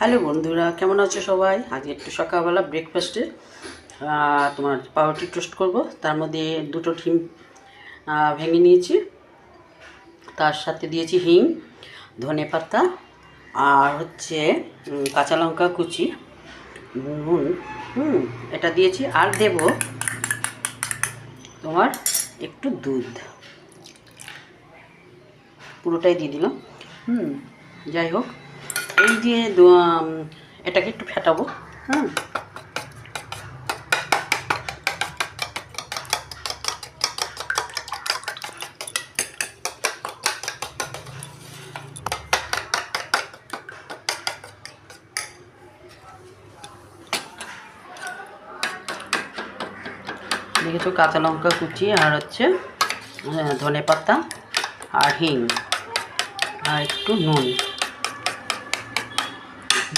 Hello বন্ধুরা, কেমন আছো সবাই? আজকে একটু সকালবেলা ব্রেকফাস্টে তোমার পাউরুটি টোস্ট করব। তার মধ্যে দুটো ডিম ভেঙে নিয়েছি, তার সাথে দিয়েছি হিং, ধনেপাতা আর হচ্ছে কাঁচা লঙ্কা কুচি, নুন, এটা দিয়েছি। আর দেব তোমার একটু দুধ, পুরোটাই দিয়ে দিলাম। যাই হোক, এই যে এটাকে একটু ফেটাবো। দেখেছো, কাঁচা লঙ্কা কুচি আর হচ্ছে ধনেপাতা আর হিং আর একটু নুন,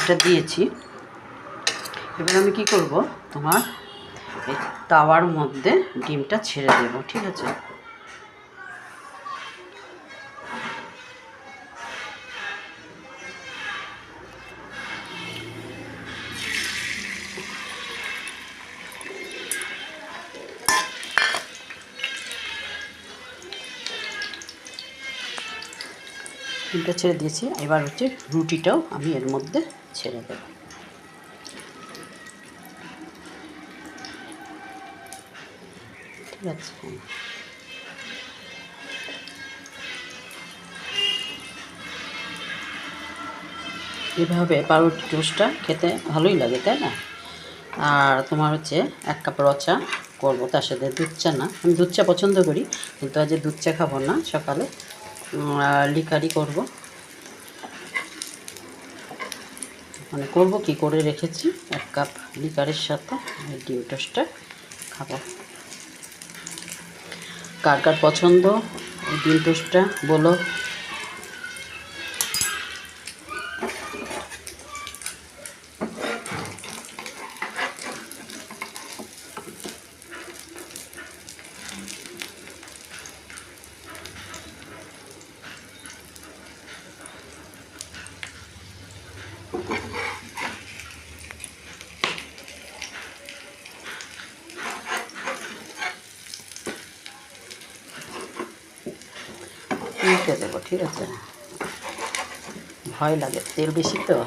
এটা দিয়েছি। এবার আমি কি করব, তোমার এই তাওয়ার মধ্যে ডিমটা ছেড়ে দেব, ঠিক আছে? ডিমটা ছেড়ে দিয়েছি। এবার হচ্ছে রুটিটাও আমি এর মধ্যে ছেড়ে দেব। ঠিক আছে, এভাবে পাউরুটি টোস্টটা খেতে ভালোই লাগে, তাই না? আর তোমার হচ্ছে 1 কাপ র চা করবো, তার সাথে দুধ চা না, আমি দুধ চা পছন্দ করি, কিন্তু আজ দুধ চা খাবো না, সকালে লিকারি করব। মানে করবো কি করে রেখেছি, 1 কাপ লিকারের সাথে ডিম টোস্টটা খাবো। কার কার পছন্দ এই ডিম টোস্টটা বলো। নিতে দেবো, ঠিক আছে? ভয় লাগে, তেল বেশি তো।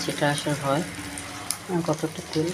সেটা আসার ভয়। কতটা তেল